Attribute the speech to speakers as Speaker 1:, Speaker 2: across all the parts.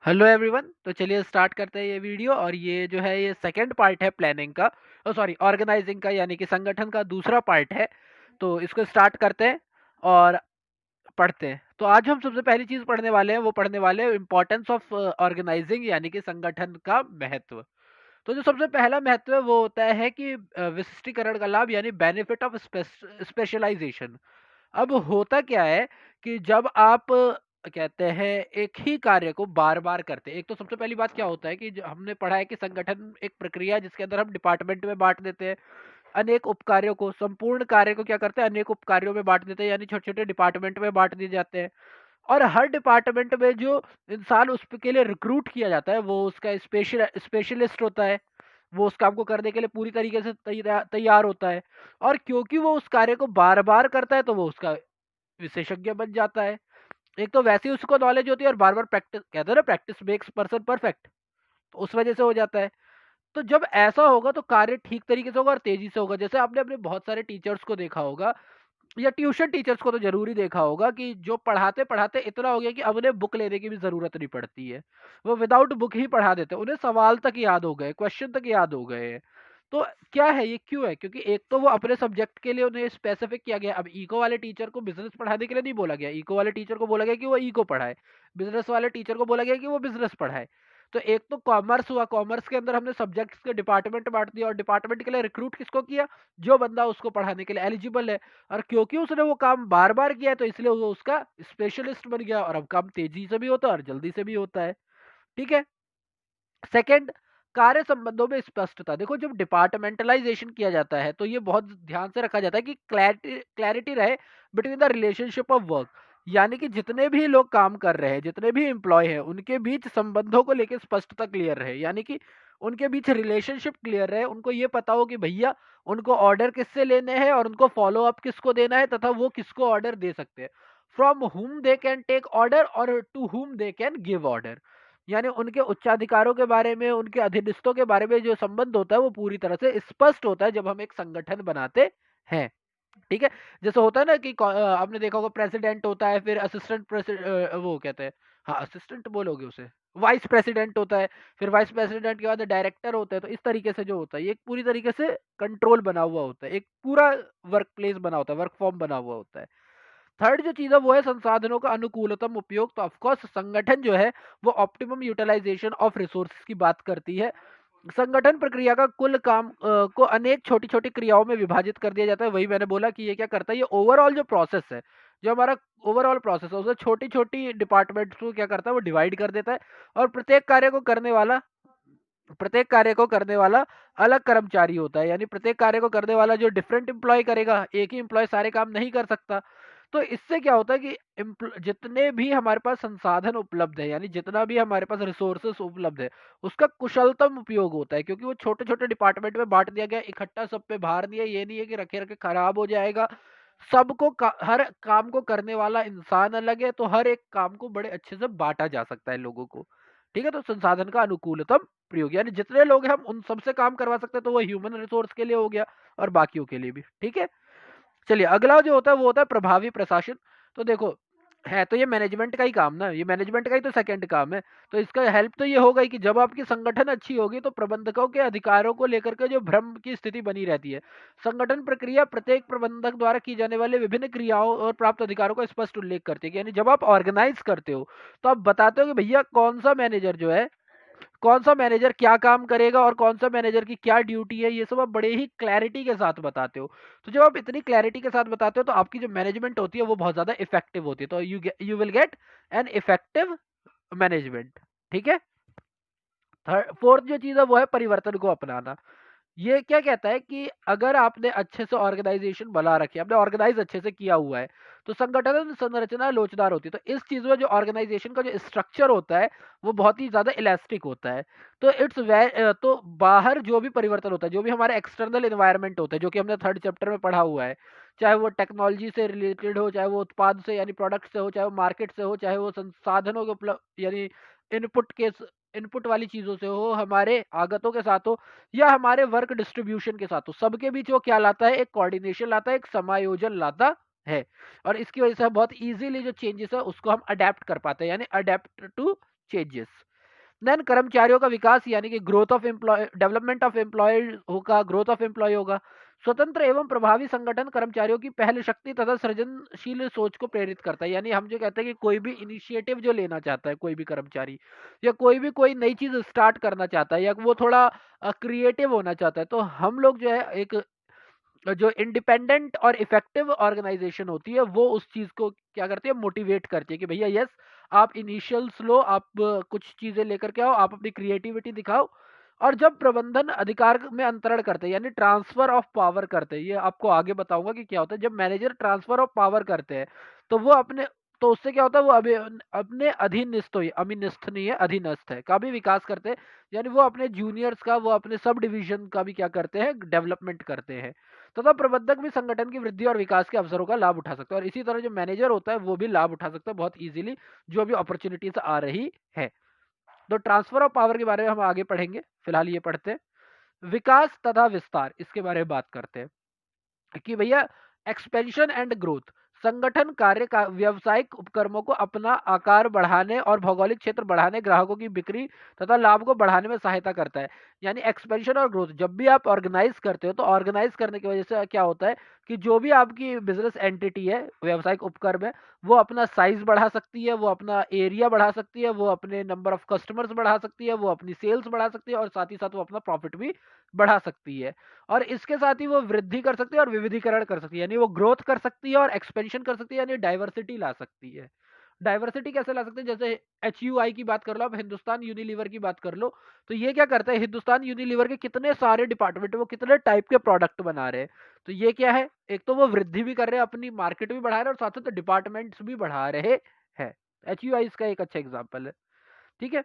Speaker 1: Hello everyone. तो चलिए start करते हैं ये वीडियो। और ये जो है ये सेकंड पार्ट है प्लानिंग का, सॉरी ऑर्गेनाइजिंग का, यानी कि संगठन का दूसरा पार्ट है। तो इसको स्टार्ट करते हैं और पढ़ते हैं। तो आज हम सबसे पहली चीज पढ़ने वाले हैं, वो पढ़ने वाले हैं इम्पोर्टेंस ऑफ ऑर्गेनाइजिंग, यानी कि संगठन का महत्व। तो जो सबसे पहला महत्व है वो होता है कि विशिष्टीकरण का लाभ, यानी बेनिफिट ऑफ स्पेशलाइजेशन। अब होता क्या है कि जब आप कहते हैं एक ही कार्य को बार बार करते हैं, एक तो सबसे पहली बात क्या होता है कि हमने पढ़ा है कि संगठन एक प्रक्रिया है जिसके अंदर हम डिपार्टमेंट में बांट देते हैं अनेक उपकार्यों को। संपूर्ण कार्य को क्या करते हैं, अनेक उपकार्यों में बांट देते हैं, यानी छोटे छोटे डिपार्टमेंट में बांट दिए जाते हैं। और हर डिपार्टमेंट में जो इंसान उसके लिए रिक्रूट किया जाता है वो उसका स्पेशलिस्ट होता है। वो उस काम को करने के लिए पूरी तरीके से तैयार होता है। और क्योंकि वो उस कार्य को बार बार करता है तो वो उसका विशेषज्ञ बन जाता है। एक तो वैसे ही उसको नॉलेज होती है, और बार बार प्रैक्टिस, कहते हैं ना प्रैक्टिस मेक्स पर्सन परफेक्ट, तो उस वजह से हो जाता है। तो जब ऐसा होगा तो कार्य ठीक तरीके से होगा और तेजी से होगा। जैसे आपने अपने बहुत सारे टीचर्स को देखा होगा, या ट्यूशन टीचर्स को तो जरूरी देखा होगा, कि जो पढ़ाते पढ़ाते इतना हो गया कि अब उन्हें बुक लेने की भी जरूरत नहीं पड़ती है। वो विदाउट बुक ही पढ़ा देते हैं, उन्हें सवाल तक याद हो गए, क्वेश्चन तक याद हो गए हैं। तो क्या है ये, क्यों है? क्योंकि एक तो वो अपने सब्जेक्ट के लिए उन्हें स्पेसिफिक किया गया। अब इको वाले टीचर को बिजनेस पढ़ाने के लिए नहीं बोला गया, इको वाले टीचर को बोला गया कि वो इको पढ़ाए। बिजनेस वाले टीचर को बोला गया कि वो बिजनेस पढ़ाए। तो एक तो कॉमर्स हुआ, कॉमर्स के अंदर हमने सब्जेक्ट्स के डिपार्टमेंट बांट दिया, और डिपार्टमेंट के लिए रिक्रूट किसको किया, जो बंदा उसको पढ़ाने के लिए एलिजिबल है। और क्योंकि उसने वो काम बार बार किया है तो इसलिए वो उसका स्पेशलिस्ट बन गया, और अब काम तेजी से भी होता है और जल्दी से भी होता है। ठीक है। सेकंड, कार्य संबंधों में स्पष्टता। देखो जब डिपार्टमेंटलाइजेशन किया जाता है तो ये बहुत ध्यान से रखा जाता है कि क्लैरिटी रहे between the relationship of work. यानी कि जितने भी लोग काम कर रहे हैं, जितने भी एम्प्लॉय हैं, उनके बीच संबंधों को लेकर स्पष्टता क्लियर रहे। यानी कि उनके बीच रिलेशनशिप क्लियर रहे, उनको ये पता हो कि भैया उनको ऑर्डर किससे लेने हैं और उनको फॉलो अप किसको देना है, तथा वो किसको ऑर्डर दे सकते हैं। फ्रॉम हुम दे कैन टेक ऑर्डर और to whom they can give order. यानी उनके उच्चाधिकारों के बारे में, उनके अधीनस्थों के बारे में जो संबंध होता है वो पूरी तरह से स्पष्ट होता है जब हम एक संगठन बनाते हैं। ठीक है। जैसे होता है ना कि आपने देखा होगा प्रेसिडेंट होता है, फिर असिस्टेंट प्रेसिडेंट, वो कहते हैं, हाँ असिस्टेंट बोलोगे उसे, वाइस प्रेसिडेंट होता है। फिर वाइस प्रेसिडेंट के बाद डायरेक्टर होता है। तो इस तरीके से जो होता है ये एक पूरी तरीके से कंट्रोल बना हुआ होता है, एक पूरा वर्क प्लेस बना होता है, वर्क फॉर्म बना हुआ होता है। थर्ड जो चीज है वो है संसाधनों का अनुकूलतम उपयोग। तो ऑफकोर्स संगठन जो है वो ऑप्टिमम यूटिलाइजेशन ऑफ रिसोर्सेज की बात करती है। संगठन प्रक्रिया का कुल काम को अनेक छोटी छोटी क्रियाओं में विभाजित कर दिया जाता है। वही मैंने बोला कि ये क्या करता है, ये ओवरऑल जो प्रोसेस है, जो हमारा ओवरऑल प्रोसेस है उसे छोटी छोटी डिपार्टमेंट्स को क्या करता है, वो डिवाइड कर देता है। और प्रत्येक कार्य को करने वाला अलग कर्मचारी होता है। यानी प्रत्येक कार्य को करने वाला जो डिफरेंट एम्प्लॉय करेगा, एक ही एम्प्लॉय सारे काम नहीं कर सकता। तो इससे क्या होता है कि जितने भी हमारे पास संसाधन उपलब्ध है, यानी जितना भी हमारे पास रिसोर्सेस उपलब्ध है, उसका कुशलतम उपयोग होता है। क्योंकि वो छोटे छोटे डिपार्टमेंट में बांट दिया गया, इकट्ठा सब पे भार नहीं है। ये नहीं है कि रखे रखे खराब हो जाएगा। हर काम को करने वाला इंसान अलग है, तो हर एक काम को बड़े अच्छे से बांटा जा सकता है लोगों को। ठीक है। तो संसाधन का अनुकूलतम प्रयोग, यानी जितने लोग हैं हम उन सबसे काम करवा सकते हैं, तो वो ह्यूमन रिसोर्स के लिए हो गया और बाकियों के लिए भी। ठीक है। चलिए अगला जो होता है वो होता है प्रभावी प्रशासन। तो देखो, है तो ये मैनेजमेंट का ही काम ना, ये मैनेजमेंट का ही तो सेकंड काम है। तो इसका हेल्प तो ये होगा ही कि जब आपकी संगठन अच्छी होगी तो प्रबंधकों के अधिकारों को लेकर के जो भ्रम की स्थिति बनी रहती है, संगठन प्रक्रिया प्रत्येक प्रबंधक द्वारा की जाने वाले विभिन्न क्रियाओं और प्राप्त अधिकारों का स्पष्ट उल्लेख करती है। कि यानी जब आप ऑर्गेनाइज करते हो तो आप बताते हो कि भैया कौन सा मैनेजर क्या काम करेगा और कौन सा मैनेजर की क्या ड्यूटी है, ये सब आप बड़े ही क्लैरिटी के साथ बताते हो। तो जब आप इतनी क्लैरिटी के साथ बताते हो तो आपकी जो मैनेजमेंट होती है वो बहुत ज्यादा इफेक्टिव होती है। तो you will get an effective management. ठीक है। फोर्थ जो चीज है वो है परिवर्तन को अपनाना। ये क्या कहता है कि अगर आपने अच्छे से ऑर्गेनाइजेशन बना रखी है, आपने ऑर्गेनाइज अच्छे से किया हुआ है, तो संगठन संरचना लोचदार होती है। तो इस चीज में जो ऑर्गेनाइजेशन का जो स्ट्रक्चर होता है वो बहुत ही ज्यादा इलास्टिक होता है। तो तो बाहर जो भी परिवर्तन होता है, जो भी हमारे एक्सटर्नल एनवायरनमेंट होता है, जो कि हमने थर्ड चैप्टर में पढ़ा हुआ है, चाहे वो टेक्नोलॉजी से रिलेटेड हो, चाहे वो उत्पाद से यानी प्रोडक्ट से हो, चाहे वो मार्केट से हो, चाहे वो संसाधनों के उपलब्ध यानी इनपुट के इनपुट वाली चीजों से हो, हमारे आगतों के साथ हो, या हमारे वर्क डिस्ट्रीब्यूशन के साथ हो, सबके बीच वो क्या लाता है, एक कोऑर्डिनेशन लाता है, एक समायोजन लाता है। और इसकी वजह से बहुत इजीली जो चेंजेस है उसको हम अडेप्ट कर पाते हैं, यानी अडेप्ट टू चेंजेस। देन कर्मचारियों का विकास यानी कि growth of employ, development of employ होगा, ग्रोथ ऑफ एम्प्लॉय होगा। स्वतंत्र एवं प्रभावी संगठन कर्मचारियों की पहल शक्ति तथा सृजनशील सोच को प्रेरित करता है। यानी हम जो कहते हैं कि कोई भी इनिशिएटिव जो लेना चाहता है कोई भी कर्मचारी, या कोई नई चीज स्टार्ट करना चाहता है, या वो थोड़ा क्रिएटिव होना चाहता है, तो हम लोग जो है एक जो इंडिपेंडेंट और इफेक्टिव ऑर्गेनाइजेशन होती है वो उस चीज को क्या करती है, मोटिवेट करती है कि भैया यस, आप इनिशियल्स लो, आप कुछ चीजें लेकर के आओ, आप अपनी क्रिएटिविटी दिखाओ। और जब प्रबंधन अधिकार में अंतरण करते हैं यानी ट्रांसफर ऑफ पावर करते हैं, ये आपको आगे बताऊंगा कि क्या होता है। जब मैनेजर ट्रांसफर ऑफ पावर करते हैं तो वो अपने, तो उससे क्या होता है, वो अभी अपने अधीनस्थ, अमीनस्थ नहीं है, अधीनस्थ है, का भी विकास करते हैं। यानी वो अपने जूनियर्स का, वो अपने सब डिवीजन का भी क्या करते हैं, डेवलपमेंट करते हैं। तथा प्रबंधक भी संगठन की वृद्धि और विकास के अवसरों का लाभ उठा सकता है, और इसी तरह जो मैनेजर होता है वो भी लाभ उठा सकता है बहुत इजीली, जो भी अपॉर्चुनिटीज आ रही है। तो ट्रांसफर ऑफ पावर के बारे में हम आगे पढ़ेंगे, फिलहाल ये पढ़ते हैं। विकास तथा विस्तार, इसके बारे में बात करते हैं कि भैया एक्सपेंशन एंड ग्रोथ, संगठन कार्य का व्यावसायिक उपक्रमों को अपना आकार बढ़ाने और भौगोलिक क्षेत्र बढ़ाने, ग्राहकों की बिक्री तथा लाभ को बढ़ाने में सहायता करता है। यानी एक्सपेंशन और ग्रोथ, जब भी आप ऑर्गेनाइज करते हो तो ऑर्गेनाइज करने की वजह से क्या होता है कि जो भी आपकी बिजनेस एंटिटी है, व्यावसायिक उपक्रम है, वो अपना साइज बढ़ा सकती है, वो अपना एरिया बढ़ा सकती है, वो अपने नंबर ऑफ कस्टमर्स बढ़ा सकती है, वो अपनी सेल्स बढ़ा सकती है, और साथ ही साथ वो अपना प्रॉफिट भी बढ़ा सकती है। और इसके साथ ही वो वृद्धि कर सकती है और विविधीकरण कर सकती है, यानी वो ग्रोथ कर सकती है और एक्सपेंशन कर सकती है, यानी डाइवर्सिटी ला सकती है। डाइवर्सिटी कैसे ला सकते हैं, जैसे HUI की बात कर लो, आप हिंदुस्तान यूनिलीवर की बात कर लो, तो ये क्या करता है, हिंदुस्तान यूनिलीवर के कितने सारे डिपार्टमेंट, वो कितने टाइप के प्रोडक्ट बना रहे हैं। तो ये क्या है, एक तो वो वृद्धि भी कर रहे हैं, अपनी मार्केट भी बढ़ा रहे हैं, और साथ साथ डिपार्टमेंट्स भी बढ़ा रहे हैं। HUI इसका एक अच्छा एग्जाम्पल है। ठीक है,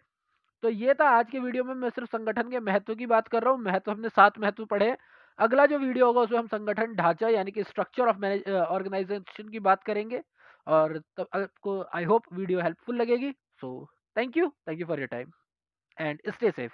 Speaker 1: तो ये था आज के वीडियो में, मैं सिर्फ संगठन के महत्व की बात कर रहा हूँ। महत्व, हमने 7 महत्व पढ़े हैं। अगला जो वीडियो होगा उसमें हम संगठन ढांचा यानी कि स्ट्रक्चर ऑफ मैनेज ऑर्गेनाइजेशन की बात करेंगे। और तब आपको आई होप वीडियो हेल्पफुल लगेगी। So thank you for your time and stay safe.